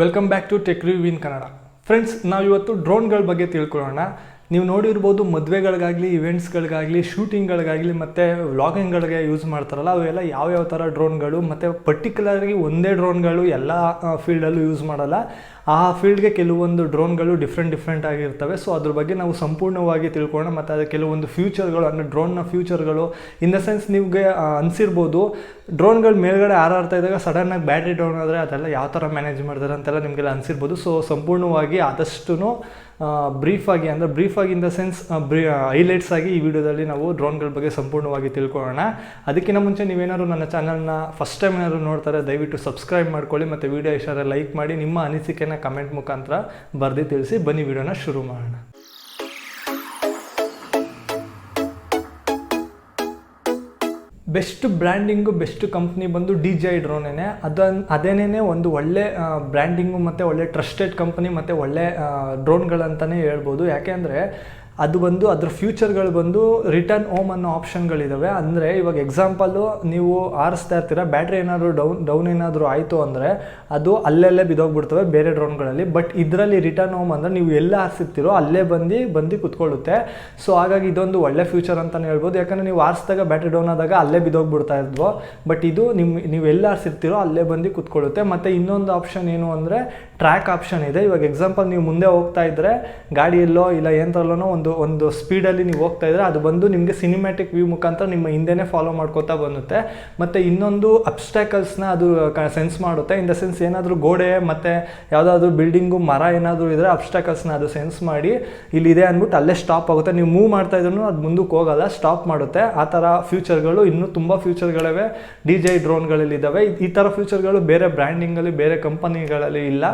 Welcome back to tech review in Kannada. Friends, ನಾವು ಇವತ್ತು ಡ್ರೋನ್ಗಳ ಬಗ್ಗೆ ತಿಳ್ಕೊಳ್ಳೋಣ. ನೀವು ನೋಡಿರ್ಬೋದು, ಮದುವೆಗಳಿಗಾಗಲಿ, ಇವೆಂಟ್ಸ್ಗಳಿಗಾಗಲಿ, ಶೂಟಿಂಗ್ಗಳಿಗಾಗಲಿ ಮತ್ತು ವ್ಲಾಗಿಂಗ್ಗಳಿಗೆ ಯೂಸ್ ಮಾಡ್ತಾರಲ್ಲ, ಅವೆಲ್ಲ ಯಾವ್ಯಾವ ಥರ ಡ್ರೋನ್ಗಳು, ಮತ್ತು ಪರ್ಟಿಕ್ಯುಲರ್ಗೆ ಒಂದೇ ಡ್ರೋನ್ಗಳು ಎಲ್ಲ ಫೀಲ್ಡಲ್ಲೂ ಯೂಸ್ ಮಾಡಲ್ಲ. ಆ ಫೀಲ್ಡ್ಗೆ ಕೆಲವೊಂದು ಡ್ರೋನ್ಗಳು ಡಿಫ್ರೆಂಟ್ ಆಗಿರ್ತವೆ. ಸೊ ಅದ್ರ ಬಗ್ಗೆ ನಾವು ಸಂಪೂರ್ಣವಾಗಿ ತಿಳ್ಕೊಳ್ಳೋಣ. ಮತ್ತು ಅದು ಕೆಲವೊಂದು ಫ್ಯೂಚರ್ಗಳು, ಅಂದರೆ ಡ್ರೋನ್ನ ಫ್ಯೂಚರ್ಗಳು, ಇನ್ ದ ಸೆನ್ಸ್ ನಿಮಗೆ ಅನಿಸಿರ್ಬೋದು, ಡ್ರೋನ್ಗಳು ಮೇಲ್ಗಡೆ ಹಾರಾಡ್ತಾ ಇದ್ದಾಗ ಸಡನ್ನಾಗಿ ಬ್ಯಾಟ್ರಿ ಡೌನ್ ಆದರೆ ಅದೆಲ್ಲ ಯಾವ ಥರ ಮ್ಯಾನೇಜ್ ಮಾಡ್ತಾರೆ ಅಂತೆಲ್ಲ ನಿಮಗೆಲ್ಲ ಅನಿಸಿರ್ಬೋದು. ಸೊ ಸಂಪೂರ್ಣವಾಗಿ ಆದಷ್ಟು ಬ್ರೀಫಾಗಿ ಇನ್ ದ ಸೆನ್ಸ್ ಹೈಲೈಟ್ಸ್ ಆಗಿ ಈ ವಿಡಿಯೋದಲ್ಲಿ ನಾವು ಡ್ರೋನ್ಗಳ ಬಗ್ಗೆ ಸಂಪೂರ್ಣವಾಗಿ ತಿಳ್ಕೊಳ್ಳೋಣ. ಅದಕ್ಕಿಂತ ಮುಂಚೆ ನೀವೇನಾದ್ರು ನನ್ನ ಚಾನಲ್ನ ಫಸ್ಟ್ ಟೈಮ್ ಏನಾದ್ರು ನೋಡ್ತಾರೆ, ದಯವಿಟ್ಟು ಸಬ್ಸ್ಕ್ರೈಬ್ ಮಾಡ್ಕೊಳ್ಳಿ ಮತ್ತು ವಿಡಿಯೋ ಇಷ್ಟ ಲೈಕ್ ಮಾಡಿ, ನಿಮ್ಮ ಅನಿಸಿಕೆನ ಕಮೆಂಟ್ ಮುಖಾಂತರ ಬರೆದು ತಿಳಿಸಿ. ಬನ್ನಿ ವಿಡಿಯೋನ ಶುರು ಮಾಡೋಣ. ಬೆಸ್ಟ್ ಬ್ರ್ಯಾಂಡಿಂಗು, ಬೆಸ್ಟ್ ಕಂಪ್ನಿ ಬಂದು DJI ಡ್ರೋನೇನೆ. ಅದೇನೇ ಒಂದು ಒಳ್ಳೆ ಬ್ರ್ಯಾಂಡಿಂಗು ಮತ್ತು ಒಳ್ಳೆ ಟ್ರಸ್ಟೆಡ್ ಕಂಪ್ನಿ ಮತ್ತು ಒಳ್ಳೆ ಡ್ರೋನ್ಗಳಂತಲೇ ಹೇಳ್ಬೋದು. ಯಾಕೆ ಅಂದರೆ ಅದು ಬಂದು ಅದ್ರ ಫ್ಯೂಚರ್ಗಳು ಬಂದು ರಿಟರ್ನ್ ಹೋಮ್ ಅನ್ನೋ ಆಪ್ಷನ್ಗಳಿದ್ದಾವೆ. ಅಂದರೆ ಇವಾಗ ಎಕ್ಸಾಂಪಲ್ಲು, ನೀವು ಆರಿಸ್ತಾ ಇರ್ತೀರ, ಬ್ಯಾಟ್ರಿ ಏನಾದರೂ ಡೌನ್ ಏನಾದರೂ ಆಯಿತು ಅಂದರೆ ಅದು ಅಲ್ಲೆಲ್ಲೇ ಬಿದ್ದೋಗ್ಬಿಡ್ತವೆ ಬೇರೆ ಡ್ರೋನ್ಗಳಲ್ಲಿ. ಬಟ್ ಇದರಲ್ಲಿ ರಿಟರ್ನ್ ಹೋಮ್ ಅಂದರೆ ನೀವು ಎಲ್ಲ ಆರಿಸಿರ್ತೀರೋ ಅಲ್ಲೇ ಬಂದು ಕುತ್ಕೊಳ್ಳುತ್ತೆ. ಸೊ ಹಾಗಾಗಿ ಇದೊಂದು ಒಳ್ಳೆ ಫ್ಯೂಚರ್ ಅಂತಲೇ ಹೇಳ್ಬೋದು. ಯಾಕಂದರೆ ನೀವು ಆರಿಸಿದಾಗ ಬ್ಯಾಟ್ರಿ ಡೌನ್ ಆದಾಗ ಅಲ್ಲೇ ಬಿದ್ದೋಗ್ಬಿಡ್ತಾ ಇದ್ವು. ಬಟ್ ಇದು ನೀವು ಎಲ್ಲ ಆರಿಸಿರ್ತೀರೋ ಅಲ್ಲೇ ಬಂದು ಕುತ್ಕೊಳ್ಳುತ್ತೆ. ಮತ್ತು ಇನ್ನೊಂದು ಆಪ್ಷನ್ ಏನು ಅಂದರೆ ಟ್ರ್ಯಾಕ್ ಆಪ್ಷನ್ ಇದೆ. ಇವಾಗ ಎಕ್ಸಾಂಪಲ್, ನೀವು ಮುಂದೆ ಹೋಗ್ತಾ ಇದ್ದರೆ ಗಾಡಿಯಲ್ಲೋ ಇಲ್ಲ ಏನರಲ್ಲೋ ಒಂದು ಸ್ಪೀಡಲ್ಲಿ ನೀವು ಹೋಗ್ತಾ ಇದ್ರೆ ಅದು ಬಂದು ನಿಮಗೆ ಸಿನಿಮ್ಯಾಟಿಕ್ ವ್ಯೂ ಮುಖಾಂತರ ನಿಮ್ಮ ಹಿಂದೆನೇ ಫಾಲೋ ಮಾಡ್ಕೋತಾ ಬಂದುತ್ತೆ. ಮತ್ತು ಇನ್ನೊಂದು ಅಬ್ಸ್ಟ್ಯಾಕಲ್ಸ್ನ ಅದು ಸೆನ್ಸ್ ಮಾಡುತ್ತೆ. ಇನ್ ದ ಸೆನ್ಸ್ ಏನಾದರೂ ಗೋಡೆ ಮತ್ತು ಯಾವುದಾದ್ರೂ ಬಿಲ್ಡಿಂಗು, ಮರ ಏನಾದರೂ ಇದ್ದರೆ ಅಬ್ಸ್ಟ್ಯಾಕಲ್ಸ್ನ ಅದು ಸೆನ್ಸ್ ಮಾಡಿ ಇಲ್ಲಿದೆ ಅಂದ್ಬಿಟ್ಟು ಅಲ್ಲೇ ಸ್ಟಾಪ್ ಆಗುತ್ತೆ. ನೀವು ಮೂವ್ ಮಾಡ್ತಾ ಇದ್ರೂ ಅದು ಮುಂದಕ್ಕೆ ಹೋಗಲ್ಲ, ಸ್ಟಾಪ್ ಮಾಡುತ್ತೆ. ಆ ಥರ ಫ್ಯೂಚರ್ಗಳು ಇನ್ನೂ ತುಂಬ ಫ್ಯೂಚರ್ಗಳಿವೆ DJI ಡ್ರೋನ್ಗಳಲ್ಲಿದ್ದಾವೆ. ಈ ಥರ ಫ್ಯೂಚರ್ಗಳು ಬೇರೆ ಬ್ರ್ಯಾಂಡಿಂಗಲ್ಲಿ, ಬೇರೆ ಕಂಪನಿಗಳಲ್ಲಿ ಇಲ್ಲ.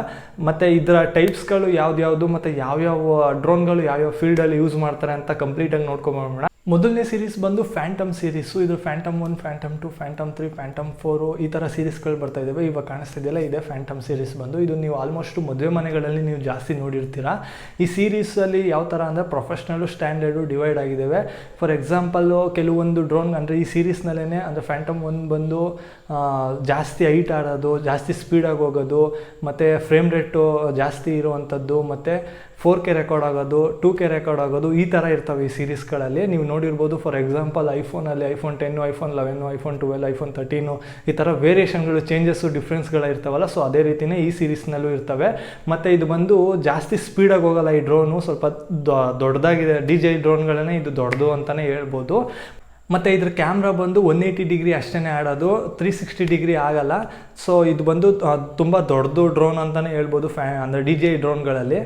ಮತ್ತು ಇದರ ಟೈಪ್ಸ್ಗಳು ಯಾವ್ದು ಮತ್ತು ಯಾವ್ಯಾವ ಡ್ರೋನ್ಗಳು ಯಾವ್ಯಾವ ಫೀಲ್ಡಲ್ಲಿ ಯೂಸ್ ಮಾಡ್ತಾರೆ ಅಂತ ಕಂಪ್ಲೀಟಾಗಿ ನೋಡ್ಕೊಂಬೋಣ. ಮೊದಲನೇ ಸೀರೀಸ್ ಬಂದು ಫ್ಯಾಂಟಮ್ ಸೀರೀಸು. ಇದು ಫ್ಯಾಂಟಮ್ 1, ಫ್ಯಾಂಟಮ್ 2, ಫ್ಯಾಂಟಮ್ 3, ಫ್ಯಾಂಟಮ್ 4 ಈ ಥರ ಸೀರೀಸ್ಗಳು ಬರ್ತಾ ಇದ್ದಾವೆ. ಇವಾಗ ಕಾಣಿಸ್ತಿದೆಯಲ್ಲ, ಇದೆ ಫ್ಯಾಂಟಮ್ ಸೀರೀಸ್ ಬಂದು. ಇದು ನೀವು ಆಲ್ಮೋಸ್ಟ್ ಮದುವೆ ಮನೆಗಳಲ್ಲಿ ನೀವು ಜಾಸ್ತಿ ನೋಡಿರ್ತೀರ. ಈ ಸೀರೀಸಲ್ಲಿ ಯಾವ ಥರ ಅಂದರೆ ಪ್ರೊಫೆಷ್ನಲ್ಲು, ಸ್ಟ್ಯಾಂಡರ್ಡು ಡಿವೈಡ್ ಆಗಿದ್ದಾವೆ. ಫಾರ್ ಎಕ್ಸಾಂಪಲ್ಲು, ಕೆಲವೊಂದು ಡ್ರೋನ್ ಅಂದರೆ ಈ ಸೀರೀಸ್ನಲ್ಲೇ ಅಂದರೆ ಫ್ಯಾಂಟಮ್ 1 ಬಂದು ಜಾಸ್ತಿ ಹೈಟ್ ಆಡೋದು, ಜಾಸ್ತಿ ಸ್ಪೀಡಾಗಿ ಹೋಗೋದು, ಮತ್ತು ಫ್ರೇಮ್ ರೇಟು ಜಾಸ್ತಿ ಇರುವಂಥದ್ದು, ಮತ್ತು 4K ರೆಕಾರ್ಡ್ ಆಗೋದು, 2K ರೆಕಾರ್ಡ್ ಆಗೋದು, ಈ ಥರ ಇರ್ತವೆ ಈ ಸೀರೀಸ್ಗಳಲ್ಲಿ. ನೀವು ನೋಡಿರ್ಬೋದು, ಫಾರ್ ಎಕ್ಸಾಂಪಲ್ ಐಫೋನಲ್ಲಿ ಐಫೋನ್ 10, ಐಫೋನ್ 11, ಐಫೋನ್ 12, ಐಫೋನ್ 13 ಈ ಥರ ವೇರಿಯೇಷನ್ಗಳು, ಚೇಂಜಸ್ಸು, ಡಿಫ್ರೆನ್ಸ್ಗಳು ಇರ್ತಾವಲ್ಲ. ಸೊ ಅದೇ ರೀತಿಯೇ ಈ ಸೀರೀಸ್ನಲ್ಲೂ ಇರ್ತವೆ. ಮತ್ತು ಇದು ಬಂದು ಜಾಸ್ತಿ ಸ್ಪೀಡಾಗಿ ಹೋಗೋಲ್ಲ. ಈ ಡ್ರೋನು ಸ್ವಲ್ಪ ದೊಡ್ಡದಾಗಿದೆ. DJI ಡ್ರೋನ್ಗಳೇ ಇದು ದೊಡ್ಡದು ಅಂತಲೇ ಹೇಳ್ಬೋದು. ಮತ್ತು ಇದ್ರ ಕ್ಯಾಮ್ರಾ ಬಂದು 180 ಡಿಗ್ರಿ ಅಷ್ಟೇ ಆಡೋದು, 360 ಡಿಗ್ರಿ ಆಗಲ್ಲ. ಸೊ ಇದು ಬಂದು ತುಂಬ ದೊಡ್ಡದು ಡ್ರೋನ್ ಅಂತಲೇ ಹೇಳ್ಬೋದು ಅಂದರೆ DJI ಡ್ರೋನ್ಗಳಲ್ಲಿ.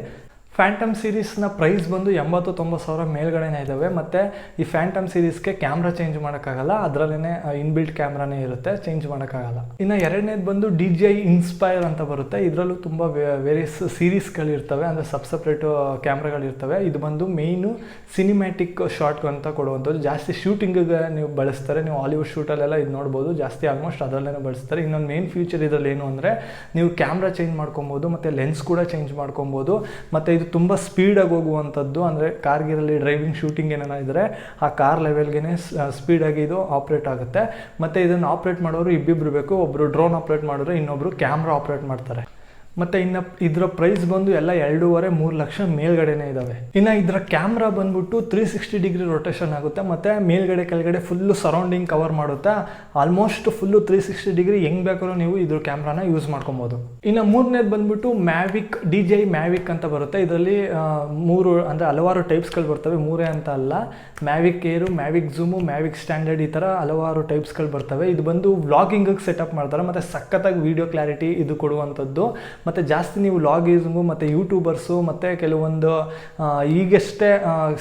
ಫ್ಯಾಂಟಮ್ ಸೀರೀಸ್ನ ಪ್ರೈಸ್ ಬಂದು 80-90 ಸಾವಿರ ಮೇಲ್ಗಡೆನೇ ಇದ್ದಾವೆ. ಮತ್ತು ಈ ಫ್ಯಾಂಟಮ್ ಸೀರೀಸ್ಗೆ ಕ್ಯಾಮ್ರಾ ಚೇಂಜ್ ಮಾಡೋಕ್ಕಾಗಲ್ಲ, ಅದರಲ್ಲೇ ಇನ್ಬಿಲ್ಟ್ ಕ್ಯಾಮ್ರಾನೇ ಇರುತ್ತೆ, ಚೇಂಜ್ ಮಾಡೋಕ್ಕಾಗಲ್ಲ. ಇನ್ನು ಎರಡನೇದು ಬಂದು DJI ಇನ್ಸ್ಪೈರ್ ಅಂತ ಬರುತ್ತೆ. ಇದರಲ್ಲೂ ತುಂಬ ವೇರಿಯಸ್ ಸೀರೀಸ್ಗಳಿರ್ತವೆ, ಅಂದರೆ ಸಪ್ರೇಟು ಕ್ಯಾಮ್ರಾಗಳಿರ್ತವೆ. ಇದು ಬಂದು ಮೇಯ್ನು ಸಿನಿಮ್ಯಾಟಿಕ್ ಶಾರ್ಟ್ ಅಂತ ಕೊಡುವಂಥದ್ದು. ಜಾಸ್ತಿ ಶೂಟಿಂಗಿಗೆ ನೀವು ಬಳಸ್ತಾರೆ. ನೀವು ಹಾಲಿವುಡ್ ಶೂಟಲ್ಲೆಲ್ಲ ಇದು ನೋಡ್ಬೋದು, ಜಾಸ್ತಿ ಆಲ್ಮೋಸ್ಟ್ ಅದರಲ್ಲೇ ಬಳಸ್ತಾರೆ. ಇನ್ನೊಂದು ಮೇನ್ ಫ್ಯೂಚರ್ ಇದರಲ್ಲಿ ಏನು ಅಂದರೆ, ನೀವು ಕ್ಯಾಮ್ರಾ ಚೇಂಜ್ ಮಾಡ್ಕೊಬೋದು ಮತ್ತು ಲೆನ್ಸ್ ಕೂಡ ಚೇಂಜ್ ಮಾಡ್ಕೊಬೋದು. ಮತ್ತು ಇದು ತುಂಬ ಸ್ಪೀಡಾಗಿ ಹೋಗುವಂಥದ್ದು. ಅಂದರೆ ಕಾರ್ಗಿರಲ್ಲಿ ಡ್ರೈವಿಂಗ್, ಶೂಟಿಂಗ್ ಏನಾರ ಇದ್ದರೆ ಆ ಕಾರ್ ಲೆವೆಲ್ಗೆ ಸ್ಪೀಡಾಗಿ ಇದು ಆಪ್ರೇಟ್ ಆಗುತ್ತೆ. ಮತ್ತು ಇದನ್ನು ಆಪ್ರೇಟ್ ಮಾಡೋರು ಇಬ್ಬಿಬ್ರು ಬೇಕು. ಒಬ್ಬರು ಡ್ರೋನ್ ಆಪ್ರೇಟ್ ಮಾಡಿದ್ರೆ ಇನ್ನೊಬ್ಬರು ಕ್ಯಾಮ್ರಾ ಆಪ್ರೇಟ್ ಮಾಡ್ತಾರೆ. ಮತ್ತು ಇನ್ನು ಇದರ ಪ್ರೈಸ್ ಬಂದು ಎಲ್ಲ 2.5-3 ಲಕ್ಷ ಮೇಲ್ಗಡೆನೇ ಇದ್ದಾವೆ. ಇನ್ನು ಇದರ ಕ್ಯಾಮ್ರಾ ಬಂದ್ಬಿಟ್ಟು 360 ಡಿಗ್ರಿ ರೊಟೇಷನ್ ಆಗುತ್ತೆ. ಮತ್ತು ಮೇಲ್ಗಡೆ ಕೆಳಗಡೆ ಫುಲ್ಲು ಸರೌಂಡಿಂಗ್ ಕವರ್ ಮಾಡುತ್ತೆ. ಆಲ್ಮೋಸ್ಟ್ ಫುಲ್ಲು 360 ಡಿಗ್ರಿ ಹೆಂಗೆ ಬೇಕಾದ್ರೂ ನೀವು ಇದ್ರ ಕ್ಯಾಮ್ರಾನ ಯೂಸ್ ಮಾಡ್ಕೊಬೋದು. ಇನ್ನು ಮೂರನೇದು ಬಂದ್ಬಿಟ್ಟು ಮ್ಯಾವಿಕ್, DJI ಮ್ಯಾವಿಕ್ ಅಂತ ಬರುತ್ತೆ. ಇದರಲ್ಲಿ 3 ಅಂದರೆ ಹಲವಾರು ಟೈಪ್ಸ್ಗಳು ಬರ್ತವೆ, 3 ಅಂತ ಅಲ್ಲ. ಮ್ಯಾವಿಕ್ ಏರು, ಮ್ಯಾವಿಕ್ ಝೂಮು, ಮ್ಯಾವಿಕ್ ಸ್ಟ್ಯಾಂಡರ್ಡ್, ಈ ಥರ ಹಲವಾರು ಟೈಪ್ಸ್ಗಳು ಬರ್ತವೆ. ಇದು ಬಂದು ವ್ಲಾಗಿಂಗಿಗೆ ಸೆಟಪ್ ಮಾಡ್ತಾರೆ ಮತ್ತು ಸಖತ್ತಾಗಿ ವೀಡಿಯೋ ಕ್ಲಾರಿಟಿ ಇದು ಕೊಡುವಂಥದ್ದು. ಮತ್ತು ಜಾಸ್ತಿ ನೀವು ವ್ಲಾಗಿಂಗು ಮತ್ತು ಯೂಟ್ಯೂಬರ್ಸು ಮತ್ತು ಕೆಲವೊಂದು ಈಗಷ್ಟೇ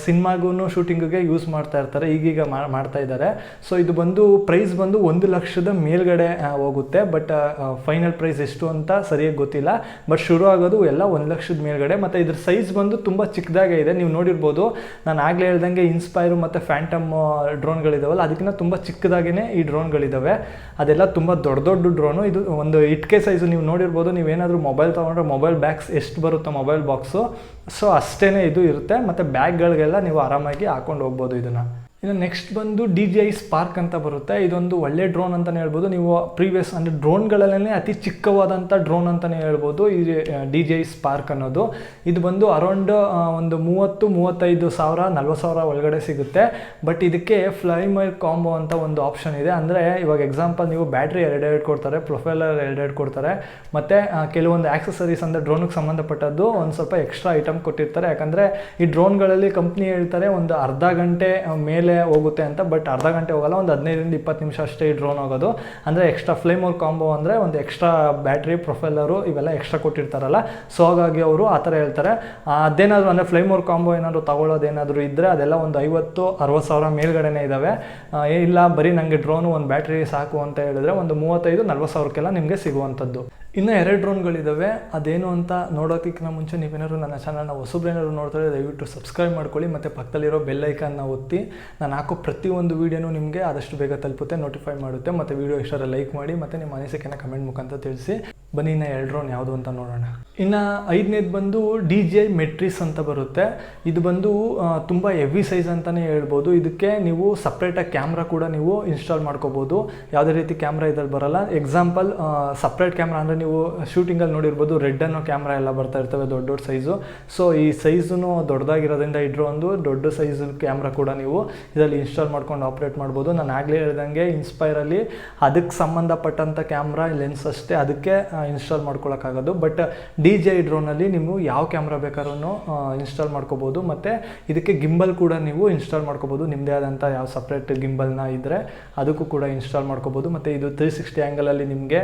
ಸಿನಿಮಾಗೂ ಶೂಟಿಂಗಿಗೆ ಯೂಸ್ ಮಾಡ್ತಾ ಇರ್ತಾರೆ, ಈಗೀಗ ಮಾಡ್ತಾ ಇದ್ದಾರೆ. ಸೊ ಇದು ಬಂದು ಪ್ರೈಸ್ ಬಂದು 1 ಲಕ್ಷದ ಮೇಲ್ಗಡೆ ಹೋಗುತ್ತೆ. ಬಟ್ ಫೈನಲ್ ಪ್ರೈಸ್ ಎಷ್ಟು ಅಂತ ಸರಿಯಾಗಿ ಗೊತ್ತಿಲ್ಲ. ಬಟ್ ಶುರು ಆಗೋದು ಎಲ್ಲ 1 ಲಕ್ಷದ ಮೇಲ್ಗಡೆ. ಮತ್ತು ಇದ್ರ ಸೈಜ್ ಬಂದು ತುಂಬ ಚಿಕ್ಕದಾಗೇ ಇದೆ. ನೀವು ನೋಡಿರ್ಬೋದು, ನಾನು ಆಗಲೇ ಹೇಳ್ದಂಗೆ ಇನ್ಸ್ಪೈರು ಮತ್ತು ಫ್ಯಾಂಟಮ್ ಡ್ರೋನ್ಗಳಿದಾವಲ್ಲ, ಅದಕ್ಕಿಂತ ತುಂಬ ಚಿಕ್ಕದಾಗೇ ಈ ಡ್ರೋನ್ಗಳಿದ್ದಾವೆ. ಅದೆಲ್ಲ ತುಂಬ ದೊಡ್ಡ ಡ್ರೋನು. ಇದು ಒಂದು ಇಟ್ಕೆ ಸೈಜು. ನೀವು ನೋಡಿರ್ಬೋದು, ನೀವೇನಾದರೂ ಮೊಬೈಲ್ ತೊಗೊಂಡ್ರೆ ಮೊಬೈಲ್ ಬ್ಯಾಗ್ಸ್ ಎಷ್ಟು ಬರುತ್ತೋ ಮೊಬೈಲ್ ಬಾಕ್ಸು, ಸೊ ಅಷ್ಟೇ ಇದು ಇರುತ್ತೆ. ಮತ್ತು ಬ್ಯಾಗ್ಗಳಿಗೆಲ್ಲ ನೀವು ಆರಾಮಾಗಿ ಹಾಕೊಂಡು ಹೋಗ್ಬೋದು ಇದನ್ನು. ಇನ್ನು ನೆಕ್ಸ್ಟ್ ಬಂದು djispark ಅಂತ ಬರುತ್ತೆ. ಇದೊಂದು ಒಳ್ಳೆ ಡ್ರೋನ್ ಅಂತಲೇ ಹೇಳ್ಬೋದು. ನೀವು ಪ್ರೀವಿಯಸ್ ಅಂದರೆ ಡ್ರೋನ್ಗಳಲ್ಲೇ ಅತಿ ಚಿಕ್ಕವಾದಂಥ ಡ್ರೋನ್ ಅಂತಲೇ ಹೇಳ್ಬೋದು ಈ djispark ಅನ್ನೋದು. ಇದು ಬಂದು ಅರೌಂಡ್ ಒಂದು 30-35 ಸಾವಿರ 40 ಸಾವಿರ ಒಳಗಡೆ ಸಿಗುತ್ತೆ. ಬಟ್ ಇದಕ್ಕೆ ಫ್ಲೈಮರ್ ಕಾಂಬೋ ಅಂತ ಒಂದು ಆಪ್ಷನ್ ಇದೆ. ಅಂದರೆ ಇವಾಗ ಎಕ್ಸಾಂಪಲ್ ನೀವು ಬ್ಯಾಟ್ರಿ ಎರಡೆರಡು ಕೊಡ್ತಾರೆ, ಪ್ರೊಫೈಲರ್ ಎರಡೆರಡು ಕೊಡ್ತಾರೆ, ಮತ್ತು ಕೆಲವೊಂದು ಆಕ್ಸೆಸರೀಸ್ ಅಂದರೆ ಡ್ರೋನಿಗೆ ಸಂಬಂಧಪಟ್ಟದ್ದು ಒಂದು ಸ್ವಲ್ಪ ಎಕ್ಸ್ಟ್ರಾ ಐಟಮ್ ಕೊಟ್ಟಿರ್ತಾರೆ. ಯಾಕಂದರೆ ಈ ಡ್ರೋನ್ಗಳಲ್ಲಿ ಕಂಪ್ನಿ ಹೇಳ್ತಾರೆ ಒಂದು ಅರ್ಧ ಗಂಟೆ ಮೇಲೆ ಹೋಗುತ್ತೆ ಅಂತ. ಬಟ್ ಅರ್ಧ ಗಂಟೆ ಹೋಗಲ್ಲ, ಒಂದು 15-20 ನಿಮಿಷ ಅಷ್ಟೇ ಈ ಡ್ರೋನ್ ಹೋಗೋದು. ಅಂದರೆ ಎಕ್ಸ್ಟ್ರಾ ಫ್ಲೇಮೋರ್ ಕಾಂಬೋ ಅಂದರೆ ಒಂದು ಎಕ್ಸ್ಟ್ರಾ ಬ್ಯಾಟ್ರಿ, ಪ್ರೊಫೈಲರು ಇವೆಲ್ಲ ಎಕ್ಸ್ಟ್ರಾ ಕೊಟ್ಟಿರ್ತಾರಲ್ಲ. ಸೊ ಹಾಗಾಗಿ ಅವರು ಆ ಥರ ಹೇಳ್ತಾರೆ. ಅದೇನಾದರೂ ಅಂದರೆ ಫ್ಲೇಮೋರ್ ಕಾಂಬೋ ಏನಾದರೂ ತಗೊಳ್ಳೋದೇನಾದರೂ ಇದ್ದರೆ ಅದೆಲ್ಲ ಒಂದು 50-60 ಸಾವಿರ ಮೇಲ್ಗಡೆನೇ ಇದ್ದಾವೆ. ಇಲ್ಲ ಬರೀ ನನಗೆ ಡ್ರೋನು ಒಂದು ಬ್ಯಾಟ್ರಿ ಸಾಕು ಅಂತ ಹೇಳಿದ್ರೆ ಒಂದು 35-40 ಸಾವಿರಕ್ಕೆಲ್ಲ ನಿಮಗೆ ಸಿಗುವಂಥದ್ದು. ಇನ್ನು 2 ಡ್ರೋನ್ಗಳಿದ್ದಾವೆ. ಅದೇನು ಅಂತ ನೋಡೋಕ್ಕಿಂತ ಮುಂಚೆ ನೀವೇನಾದ್ರು ನನ್ನ ಚಾನಲ್ನ ಹೊಸಬ್ರೇನಾದ್ರು ನೋಡ್ತಾರೆ ದಯವಿಟ್ಟು ಸಬ್ಸ್ಕ್ರೈಬ್ ಮಾಡ್ಕೊಳ್ಳಿ ಮತ್ತು ಪಕ್ಕದಲ್ಲಿರೋ ಬೆಲ್ ಐಕನ್ನ ಒತ್ತಿ. ನಾನು ಹಾಕೋ ಪ್ರತಿಯೊಂದು ವೀಡಿಯೋನೂ ನಿಮಗೆ ಆದಷ್ಟು ಬೇಗ ತಲುಪುತ್ತೆ, ನೋಟಿಫೈ ಮಾಡುತ್ತೆ. ಮತ್ತು ವೀಡಿಯೋ ಇಷ್ಟರ ಲೈಕ್ ಮಾಡಿ ಮತ್ತು ನಿಮ್ಮ ಅನಿಸಿಕೆನ ಕಮೆಂಟ್ ಮುಖಾಂತರ ತಿಳಿಸಿ. ಬನ್ನಿ ಇನ್ನು 2 ಡ್ರೋನ್ ಯಾವುದು ಅಂತ ನೋಡೋಣ. ಇನ್ನು 5ನೇದು ಬಂದು djimatrice ಅಂತ ಬರುತ್ತೆ. ಇದು ಬಂದು ತುಂಬ ಹೆವಿ ಸೈಜ್ ಅಂತಲೇ ಹೇಳ್ಬೋದು. ಇದಕ್ಕೆ ನೀವು ಸಪ್ರೇಟಾಗಿ ಕ್ಯಾಮ್ರಾ ಕೂಡ ನೀವು ಇನ್ಸ್ಟಾಲ್ ಮಾಡ್ಕೋಬೋದು. ಯಾವುದೇ ರೀತಿ ಕ್ಯಾಮ್ರಾ ಇದ್ರಲ್ಲಿ ಬರೋಲ್ಲ. ಎಕ್ಸಾಂಪಲ್ ಸಪ್ರೇಟ್ ಕ್ಯಾಮ್ರಾ ಅಂದರೆ ನೀವು ಶೂಟಿಂಗಲ್ಲಿ ನೋಡಿರ್ಬೋದು ರೆಡ್ ಅನ್ನೋ ಕ್ಯಾಮ್ರಾ ಎಲ್ಲ ಬರ್ತಾ ಇರ್ತವೆ ದೊಡ್ಡ ದೊಡ್ಡ ಸೈಜು. ಸೊ ಈ ಸೈಜು ದೊಡ್ಡದಾಗಿರೋದ್ರಿಂದ ಇಡ್ರೋ ಒಂದು ದೊಡ್ಡ ಸೈಜ್ ಕ್ಯಾಮ್ರಾ ಕೂಡ ನೀವು ಇದರಲ್ಲಿ ಇನ್ಸ್ಟಾಲ್ ಮಾಡ್ಕೊಂಡು ಆಪ್ರೇಟ್ ಮಾಡ್ಬೋದು. ನಾನು ಆಗಲೇ ಹೇಳ್ದಂಗೆ ಇನ್ಸ್ಪೈರಲ್ಲಿ ಅದಕ್ಕೆ ಸಂಬಂಧಪಟ್ಟಂಥ ಕ್ಯಾಮ್ರಾ ಲೆನ್ಸ್ ಅಷ್ಟೇ ಅದಕ್ಕೆ ಇನ್ಸ್ಟಾಲ್ ಮಾಡ್ಕೊಳ್ಳೋಕ್ಕಾಗೋದು. ಬಟ್ DJI ಡ್ರೋನಲ್ಲಿ ನೀವು ಯಾವ ಕ್ಯಾಮ್ರಾ ಬೇಕಾದ್ರೂ ಇನ್ಸ್ಟಾಲ್ ಮಾಡ್ಕೋಬೋದು. ಮತ್ತು ಇದಕ್ಕೆ ಗಿಂಬಲ್ ಕೂಡ ನೀವು ಇನ್ಸ್ಟಾಲ್ ಮಾಡ್ಕೋಬೋದು. ನಿಮ್ಮದೇ ಆದಂಥ ಯಾವ ಸಪ್ರೇಟ್ ಗಿಂಬಲ್ನ ಇದ್ದರೆ ಅದಕ್ಕೂ ಕೂಡ ಇನ್ಸ್ಟಾಲ್ ಮಾಡ್ಕೋಬೋದು. ಮತ್ತು ಇದು 360 ಆ್ಯಂಗಲಲ್ಲಿ ನಿಮಗೆ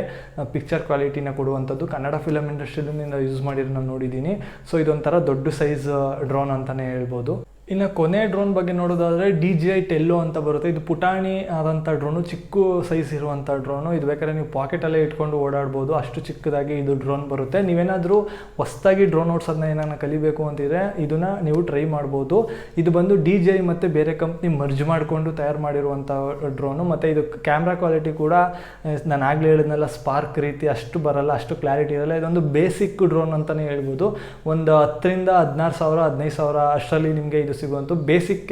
ಪಿಕ್ಚರ್ ಕ್ವಾಲಿಟಿನ ಕೊಡುವಂಥದ್ದು. ಕನ್ನಡ ಫಿಲಮ್ ಇಂಡಸ್ಟ್ರಿಯಿಂದ ಯೂಸ್ ಮಾಡಿರೋ ನಾನು ನೋಡಿದ್ದೀನಿ. ಸೊ ಇದೊಂಥರ ದೊಡ್ಡ ಸೈಜ್ ಡ್ರೋನ್ ಅಂತಲೇ ಹೇಳ್ಬೋದು. ಇನ್ನು ಕೊನೆ ಡ್ರೋನ್ ಬಗ್ಗೆ ನೋಡೋದಾದರೆ DJI ಟೆಲ್ಲೋ ಅಂತ ಬರುತ್ತೆ. ಇದು ಪುಟಾಣಿ ಆದಂಥ ಡ್ರೋನು, ಚಿಕ್ಕ ಸೈಜ್ ಇರುವಂಥ ಡ್ರೋನು. ಇದು ಬೇಕಾದ್ರೆ ನೀವು ಪಾಕೆಟಲ್ಲೇ ಇಟ್ಕೊಂಡು ಓಡಾಡ್ಬೋದು, ಅಷ್ಟು ಚಿಕ್ಕದಾಗಿ ಇದು ಡ್ರೋನ್ ಬರುತ್ತೆ. ನೀವೇನಾದರೂ ಹೊಸ್ದಾಗಿ ಡ್ರೋನ್ ಓಡಿಸೋದನ್ನ ಏನಾನ ಕಲಿಬೇಕು ಅಂತಿದ್ರೆ ಇದನ್ನು ನೀವು ಟ್ರೈ ಮಾಡ್ಬೋದು. ಇದು ಬಂದು DJI ಮತ್ತು ಬೇರೆ ಕಂಪ್ನಿ ಮರ್ಜ್ ಮಾಡಿಕೊಂಡು ತಯಾರು ಮಾಡಿರುವಂಥ ಡ್ರೋನು. ಮತ್ತು ಇದು ಕ್ಯಾಮ್ರಾ ಕ್ವಾಲಿಟಿ ಕೂಡ ನಾನು ಆಗಲೇ ಹೇಳಿದ್ನಲ್ಲ ಸ್ಪಾರ್ಕ್ ರೀತಿ ಅಷ್ಟು ಬರಲ್ಲ, ಅಷ್ಟು ಕ್ಲಾರಿಟಿ ಇರಲ್ಲ. ಇದೊಂದು ಬೇಸಿಕ್ ಡ್ರೋನ್ ಅಂತಲೇ ಹೇಳ್ಬೋದು. ಒಂದು 10,000-16,000 15,000 ಅಷ್ಟರಲ್ಲಿ ನಿಮಗೆ ಇದು ಸಿಗುವಂಥ ಬೇಸಿಕ್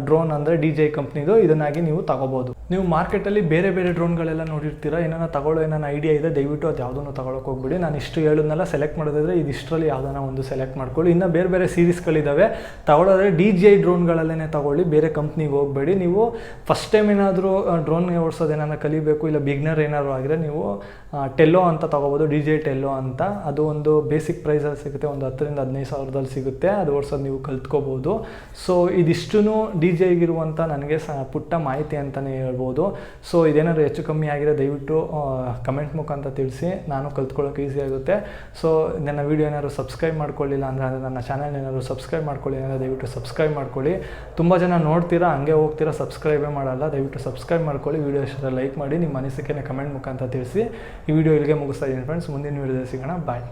ಡ್ರೋನ್ ಅಂದರೆ DJI ಕಂಪ್ನಿದು. ಇದನ್ನಾಗಿ ನೀವು ತಗೋಬೋದು. ನೀವು ಮಾರ್ಕೆಟಲ್ಲಿ ಬೇರೆ ಬೇರೆ ಡ್ರೋನ್ಗಳೆಲ್ಲ ನೋಡಿರ್ತೀರಾ. ಏನಾನ ತಗೊಳ್ಳೋ ಏನಾನ ಐಡಿಯಾ ಇದೆ ದಯವಿಟ್ಟು ಅದು ಯಾವುದನ್ನು ತಗೊಳಕ್ಕೆ ಹೋಗ್ಬಿಡಿ. ನಾನು ಇಷ್ಟು ಹೇಳೋದನ್ನೆಲ್ಲ ಸೆಲೆಕ್ಟ್ ಮಾಡೋದಾದರೆ ಇದಿಷ್ಟರಲ್ಲಿ ಯಾವುದಾನ ಒಂದು ಸೆಲೆಕ್ಟ್ ಮಾಡ್ಕೊಳ್ಳಿ. ಇನ್ನು ಬೇರೆ ಬೇರೆ ಸೀರೀಸ್ಗಳಿದ್ದಾವೆ. ತಗೊಳ್ಳೋದ್ರೆ DJI ಡ್ರೋನ್ಗಳಲ್ಲೇ ತಗೊಳ್ಳಿ, ಬೇರೆ ಕಂಪ್ನಿಗೆ ಹೋಗಬೇಡಿ. ನೀವು ಫಸ್ಟ್ ಟೈಮ್ ಏನಾದರೂ ಡ್ರೋನ್ ಓಡಿಸೋದು ಏನಾನ ಕಲಿಬೇಕು, ಇಲ್ಲ ಬಿಗ್ನರ್ ಏನಾದ್ರು ಆಗಿದ್ರೆ ನೀವು ಟೆಲ್ಲೋ ಅಂತ ತಗೋಬೋದು. DJI ಟೆಲ್ಲೋ ಅಂತ. ಅದು ಒಂದು ಬೇಸಿಕ್ ಪ್ರೈಸಲ್ಲಿ ಸಿಗುತ್ತೆ, ಒಂದು 10,000-15,000 ಸಾವಿರದಲ್ಲಿ ಸಿಗುತ್ತೆ. ಅದು ಓಡಿಸೋದು ನೀವು ಕಲ್ತ್ಕೋಬೋದು. ಸೊ ಇದಿಷ್ಟು DJIಗಿರುವಂಥ ನನಗೆ ಪುಟ್ಟ ಮಾಹಿತಿ ಅಂತಲೇ ಹೇಳ್ಬೋದು. ಸೊ ಇದೇನಾದ್ರು ಹೆಚ್ಚು ಕಮ್ಮಿ ಆಗಿದೆ ದಯವಿಟ್ಟು ಕಮೆಂಟ್ ಮುಖಾಂತರ ತಿಳಿಸಿ, ನಾನು ಕಲ್ತ್ಕೊಳ್ಳೋಕೆ ಈಸಿ ಆಗುತ್ತೆ. ಸೊ ನನ್ನ ವೀಡಿಯೋ ಏನಾದ್ರು ಸಬ್ಸ್ಕ್ರೈಬ್ ಮಾಡ್ಕೊಳ್ಳಿಲ್ಲ ಅಂದರೆ ನನ್ನ ಚಾನಲ್ ಏನಾದ್ರು ಸಬ್ಸ್ಕ್ರೈಬ್ ಮಾಡ್ಕೊಳ್ಳಿ ಅಂದರೆ ದಯವಿಟ್ಟು ಸಬ್ಸ್ಕ್ರೈಬ್ ಮಾಡ್ಕೊಳ್ಳಿ. ತುಂಬ ಜನ ನೋಡ್ತೀರಾ ಹಂಗೆ ಹೋಗ್ತೀರಾ, ಸಬ್ಸ್ಕ್ರೈಬೇ ಮಾಡಲ್ಲ. ದಯವಿಟ್ಟು ಸಬ್ಸ್ಕ್ರೈಬ್ ಮಾಡ್ಕೊಳ್ಳಿ. ವೀಡಿಯೋ ಇಷ್ಟ ಲೈಕ್ ಮಾಡಿ, ನಿಮ್ಮ ಅನಿಸಿಕೆನ ಕಮೆಂಟ್ ಮುಖಾಂತರ ತಿಳಿಸಿ. ಈ ವಿಡಿಯೋ ಇಲ್ಲಿಗೆ ಮುಗಿಸ್ತಾ ಇದ್ದೀನಿ ಫ್ರೆಂಡ್ಸ್. ಮುಂದಿನ ವೀಡಿಯೋದಲ್ಲಿ ಸಿಗೋಣ. ಬಾಯ್.